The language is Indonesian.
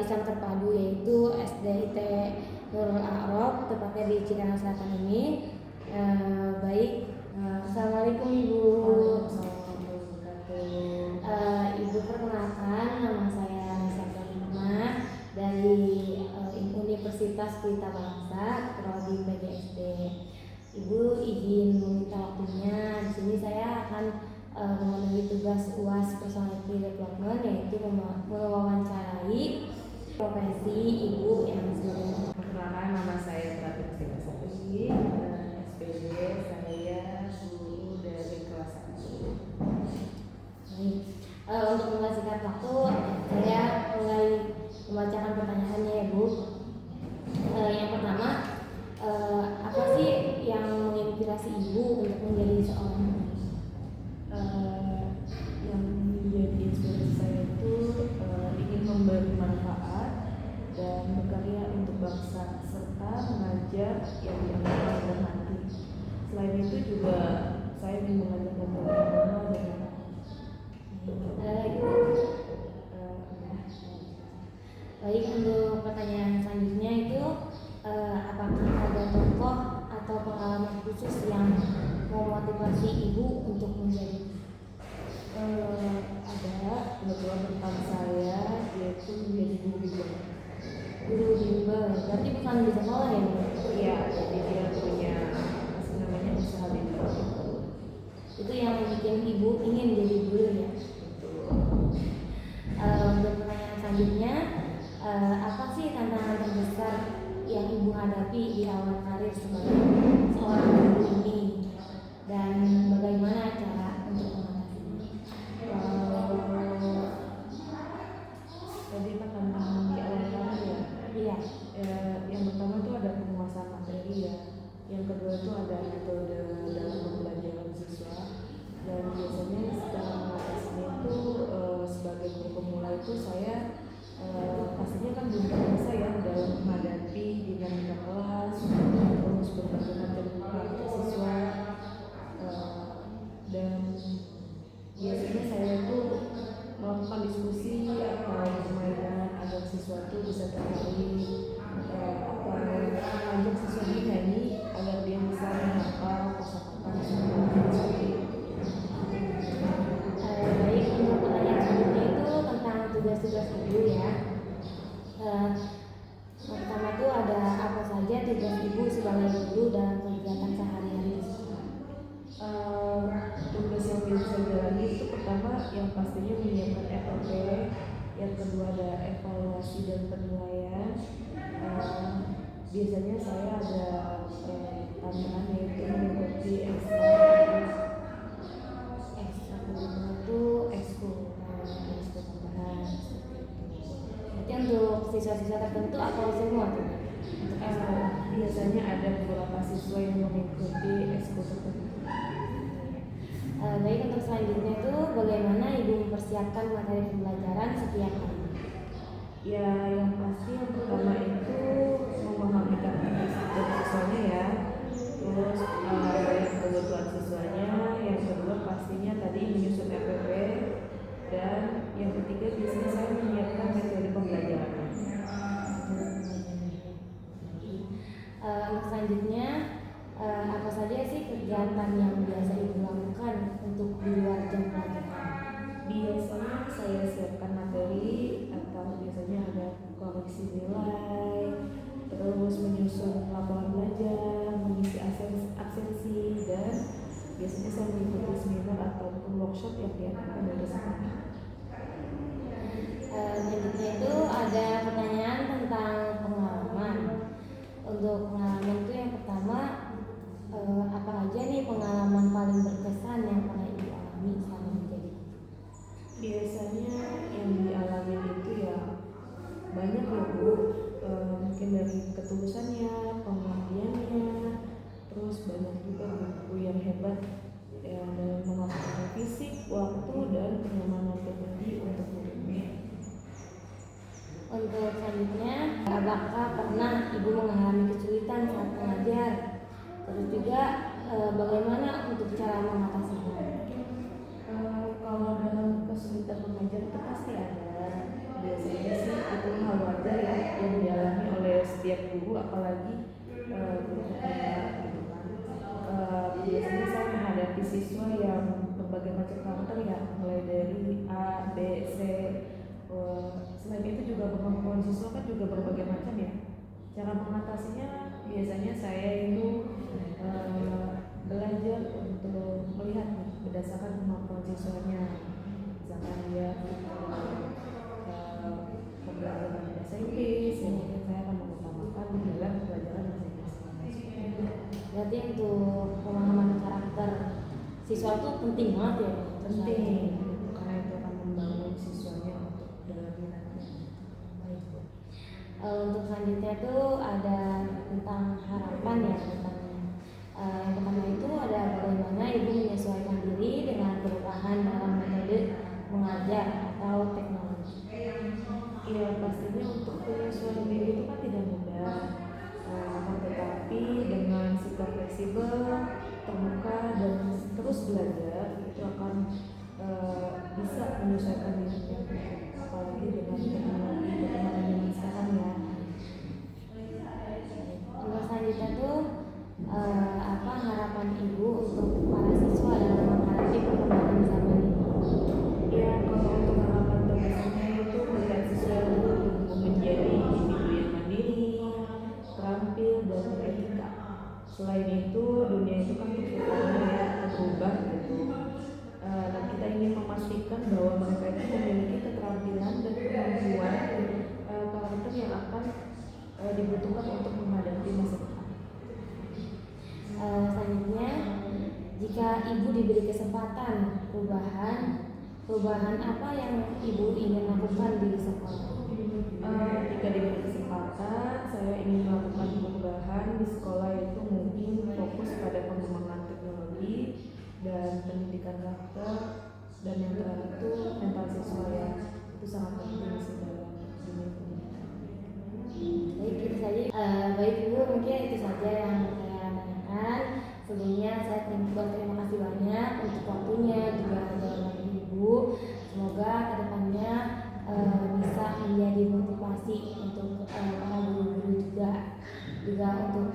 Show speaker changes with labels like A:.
A: Warisan Terpadu, yaitu SDIT Nurul A'rof, tepatnya di Cikarang Selatan ini. Assalamualaikum Ibu. Ibu, perkenalkan, nama saya Nisa Hikmah dari Universitas Pelita Bangsa, Prodi PGSD. Ibu izin meminta waktunya. Di sini saya akan memenuhi tugas UAS Personality Development, yaitu mewawancarai profesi Ibu yang sebagai.
B: Perkenalkan, nama saya Prati Mustika Sapri, SPD, saya guru dari kelas 1.
A: Untuk mempersingkat waktu, saya mulai membacakan pertanyaannya ya Bu. Yang pertama, apa sih yang menginspirasi Ibu untuk menjadi seorang guru?
B: Yang menjadi inspirasi saya itu ingin memberi manfaat dan berkarya untuk bangsa serta mengajar yang dianggap berhati. Selain itu juga saya ingin mengajarkan agama dan
A: Baik, untuk pertanyaan selanjutnya itu apakah ada tokoh atau pengalaman khusus yang memotivasi Ibu untuk menjadi
B: ada kebetulan tentang saya, yaitu menjadi guru bimbel.
A: guru bimbel? Berarti bukan di sekolah ya Bu?
B: Iya, jadi dia punya usaha bimbel.
A: Itu yang bikin Ibu ingin jadi guru ya? Untuk pertanyaan selanjutnya, apa sih tantangan terbesar yang Ibu hadapi di awal karir sebagai seorang guru ini, dan bagaimana cara untuk mengatasinya?
B: Tadi kan tantangan di awal karir ya.
A: Iya.
B: Yang pertama itu ada penguasaan materi ya. Yang kedua itu ada metode dalam pembelajaran siswa. Dan biasanya secara mengatasinya itu sebagai guru pemula itu saya pastinya kan belum terbiasa ya dalam menghadapi dinamika kelas, terus berbagai macam karakter siswa, dan biasanya saya itu melakukan diskusi atau permainan agar siswa itu bisa tertarik, atau mengajak siswa menyanyi agar dia bisa menghafal kosakata seperti itu.
A: Baik, untuk pertanyaan selanjutnya itu tentang tugas-tugas Ibu ya. Pertama itu ada apa saja tugas Ibu sebagai guru dalam kegiatan sehari-hari di sekolah?
B: Tugas yang bisa saya jalani itu pertama yang pastinya menyiapkan SOP, yang kedua ada evaluasi dan penilaian. Biasanya saya ada tambahan yaitu mengikuti ekstrakurikuler itu ekskul tambahan.
A: Berarti untuk siswa-siswa tertentu atau semua tuh?
B: Biasanya ada beberapa siswa yang mengikuti ekskul tertentu.
A: Baik, untuk selanjutnya itu bagaimana Ibu mempersiapkan materi pembelajaran setiap hari?
B: Ya, yang pasti yang pertama itu memahami karakteristik dari siswanya ya, terus kebutuhan siswanya. Yang kedua pastinya tadi menyusun RPP, dan yang ketiga biasanya saya menyiapkan metode pembelajaran.
A: Untuk selanjutnya, apa saja sih kegiatan yang biasa Ibu lakukan untuk di luar jam pelajaran?
B: Biasanya saya siapkan materi atau biasanya ada koreksi nilai, terus menyusun laporan belajar, mengisi absensi, dan biasanya saya mengikuti seminar ataupun workshop yang diadakan dari sekolah.
A: Selanjutnya itu ada pertanyaan tentang pengalaman. Untuk pengalaman itu yang pertama, apa aja nih pengalaman paling berkesan yang pernah Ibu alami selama menjadi guru?
B: Biasanya yang dialami itu ya banyak ya Bu, mungkin dari ketulusannya, pengabdiannya, terus banyak juga guru yang hebat ya, dalam memanfaatkan fisik, waktu, dan kenyamanan pribadi untuk muridnya.
A: Untuk selanjutnya, apakah pernah Ibu mengalami kesulitan saat mengajar? Terus juga bagaimana untuk cara mengatasinya?
B: Kalau dalam kesulitan mengajar itu pasti ada. Biasanya sih itu hal wajar apalagi guru TK gitu kan. Biasanya saya menghadapi siswa yang berbagai macam karakter ya, mulai dari A, B, C. Selain itu juga kemampuan siswa kan juga berbagai macam ya. Cara mengatasinya biasanya saya itu belajar untuk melihat nih, berdasarkan kemampuan siswanya. Misalkan dia pembelajaran bahasa Inggris, ya mungkin saya akan mengutamakan dalam pelajaran bahasa Inggris.
A: Berarti untuk pemahaman karakter siswa itu penting banget ya.
B: Penting, karena itu akan membangun siswanya untuk dalam minatnya.
A: Baik, Bu. Untuk selanjutnya tuh ada tentang harapan ya, tentang yang pertama itu ada bagaimana ibu menyesuaikan diri dengan perubahan dalam metode mengajar atau teknologi.
B: Ya pastinya untuk penyesuaian diri itu kan tidak mudah, tetapi dengan sikap fleksibel, terbuka dan terus belajar itu akan bisa menyesuaikan dirinya, apalagi dengan teknologi perkembangan zaman sekarang ya.
A: Juga selanjutnya tuh apa harapan ibu untuk para siswa dalam menghadapi perkembangan zaman ini?
B: Ya kalau untuk harapan terbesarnya itu melihat siswa itu tumbuh menjadi individu yang mandiri, terampil dan beretika. Selain itu dunia itu kan perputarannya ya, berubah gitu. Dan kita ingin memastikan bahwa mereka itu memiliki keterampilan dan kemampuan karakter yang akan dibutuhkan untuk menghadapi masa depan.
A: Selanjutnya, jika ibu diberi kesempatan perubahan apa yang ibu ingin lakukan di sekolah?
B: Jika diberi kesempatan, saya ingin melakukan perubahan di sekolah itu mungkin fokus pada pengembangan teknologi dan pendidikan karakter, dan yang terakhir itu mental siswa ya, itu sangat penting sih dalam dunia pendidikan.
A: Baik, itu saja. Baik ibu, mungkin itu saja yang saya tanyakan. Sebelumnya saya terima kasih banyak untuk waktunya juga jawaban ibu. Semoga kedepannya bisa menjadi motivasi untuk para guru-guru juga untuk